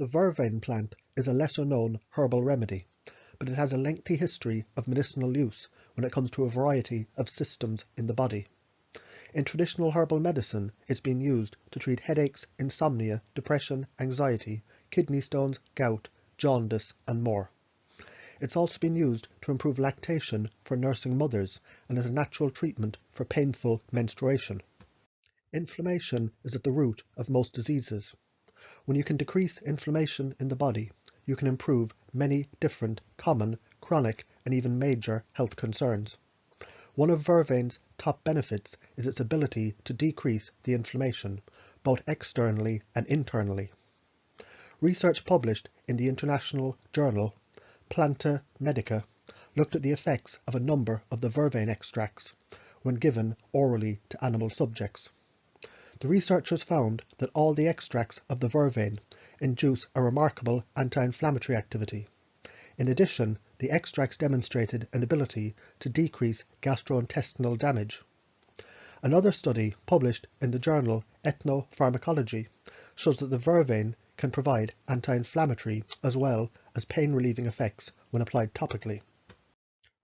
The vervain plant is a lesser-known herbal remedy, but it has a lengthy history of medicinal use when it comes to a variety of systems in the body. In traditional herbal medicine, it's been used to treat headaches, insomnia, depression, anxiety, kidney stones, gout, jaundice, and more. It's also been used to improve lactation for nursing mothers and as a natural treatment for painful menstruation. Inflammation is at the root of most diseases. When you can decrease inflammation in the body, you can improve many different common, chronic, and even major health concerns. One of vervain's top benefits is its ability to decrease the inflammation, both externally and internally. Research published in the international journal Planta Medica looked at the effects of a number of the vervain extracts when given orally to animal subjects. The researchers found that all the extracts of the vervain induce a remarkable anti-inflammatory activity. In addition, the extracts demonstrated an ability to decrease gastrointestinal damage. Another study published in the journal Ethnopharmacology shows that the vervain can provide anti-inflammatory as well as pain-relieving effects when applied topically.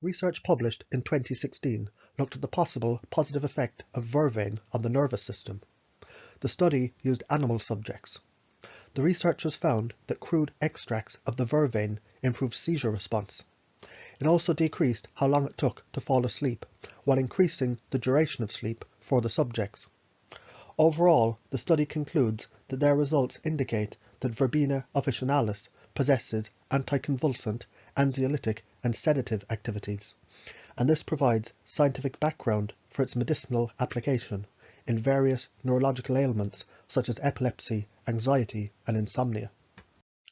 Research published in 2016 looked at the possible positive effect of vervain on the nervous system. The study used animal subjects. The researchers found that crude extracts of the vervain improved seizure response. It also decreased how long it took to fall asleep, while increasing the duration of sleep for the subjects. Overall, the study concludes that their results indicate that Verbena officinalis possesses anticonvulsant, anxiolytic, and sedative activities, and this provides scientific background for its medicinal application in various neurological ailments such as epilepsy, anxiety, and insomnia.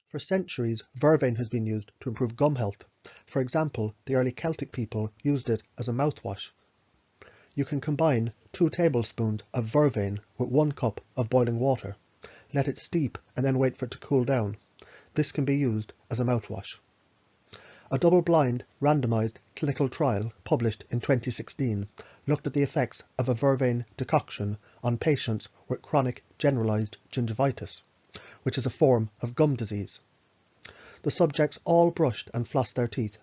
For centuries, vervain has been used to improve gum health. For example, the early Celtic people used it as a mouthwash. You can combine 2 tablespoons of vervain with 1 cup of boiling water. Let it steep and then wait for it to cool down. This can be used as a mouthwash. A double-blind, randomized clinical trial published in 2016 looked at the effects of a vervain decoction on patients with chronic generalized gingivitis, which is a form of gum disease. The subjects all brushed and flossed their teeth.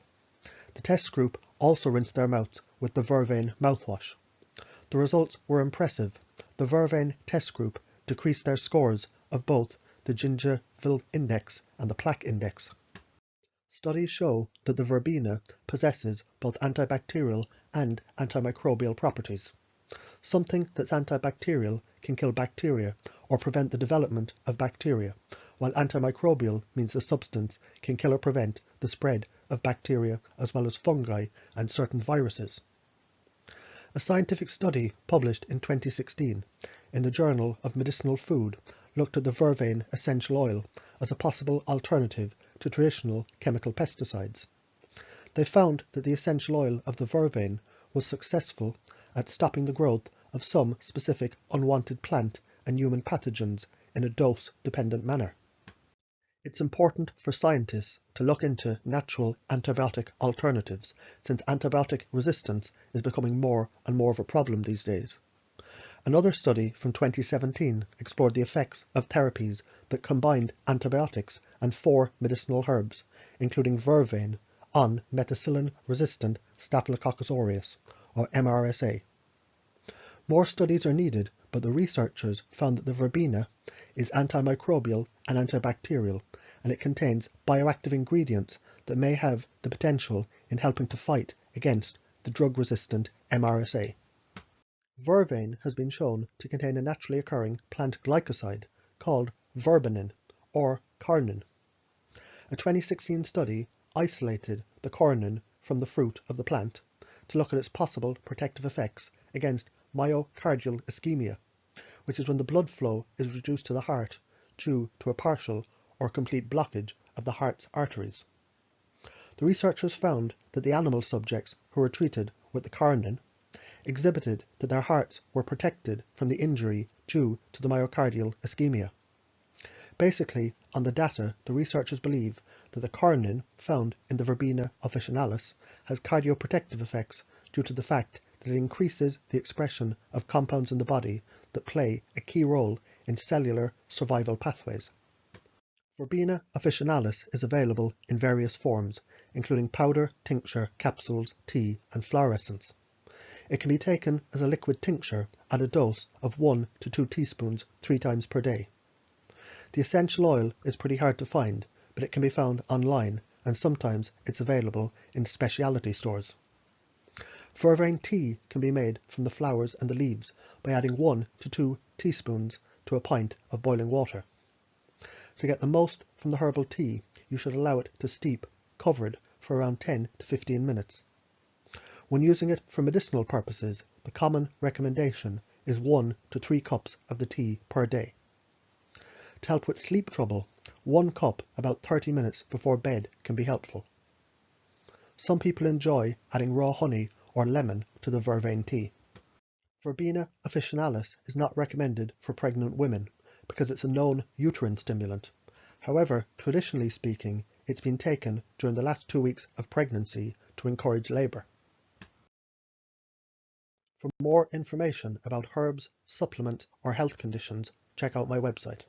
The test group also rinsed their mouths with the vervain mouthwash. The results were impressive. The vervain test group decreased their scores of both the gingival index and the plaque index. Studies show that the verbena possesses both antibacterial and antimicrobial properties. Something that's antibacterial can kill bacteria or prevent the development of bacteria, while antimicrobial means the substance can kill or prevent the spread of bacteria as well as fungi and certain viruses. A scientific study published in 2016 in the Journal of Medicinal Food looked at the vervain essential oil as a possible alternative to traditional chemical pesticides. They found that the essential oil of the vervain was successful at stopping the growth of some specific unwanted plant and human pathogens in a dose-dependent manner. It's important for scientists to look into natural antibiotic alternatives, since antibiotic resistance is becoming more and more of a problem these days. Another study from 2017 explored the effects of therapies that combined antibiotics and 4 medicinal herbs, including vervain, on methicillin-resistant Staphylococcus aureus, or MRSA. More studies are needed, but the researchers found that the verbena is antimicrobial and antibacterial, and it contains bioactive ingredients that may have the potential in helping to fight against the drug-resistant MRSA. Vervain has been shown to contain a naturally occurring plant glycoside called verbenin, or carnin. A 2016 study isolated the carnin from the fruit of the plant to look at its possible protective effects against myocardial ischemia, which is when the blood flow is reduced to the heart due to a partial or complete blockage of the heart's arteries. The researchers found that the animal subjects who were treated with the carnin exhibited that their hearts were protected from the injury due to the myocardial ischemia. Basically, on the data, the researchers believe that the carnin found in the Verbena officinalis has cardioprotective effects due to the fact that it increases the expression of compounds in the body that play a key role in cellular survival pathways. Verbena officinalis is available in various forms, including powder, tincture, capsules, tea, and flower essence. It can be taken as a liquid tincture at a dose of 1 to 2 teaspoons 3 times per day. The essential oil is pretty hard to find, but it can be found online, and sometimes it's available in specialty stores. Vervain tea can be made from the flowers and the leaves by adding 1 to 2 teaspoons to a pint of boiling water. To get the most from the herbal tea, you should allow it to steep, covered, for around 10 to 15 minutes. When using it for medicinal purposes, the common recommendation is 1 to 3 cups of the tea per day. To help with sleep trouble, 1 cup about 30 minutes before bed can be helpful. Some people enjoy adding raw honey or lemon to the vervain tea. Verbena officinalis is not recommended for pregnant women because it's a known uterine stimulant. However, traditionally speaking, it's been taken during the last 2 weeks of pregnancy to encourage labour. For more information about herbs, supplements, or health conditions, check out my website.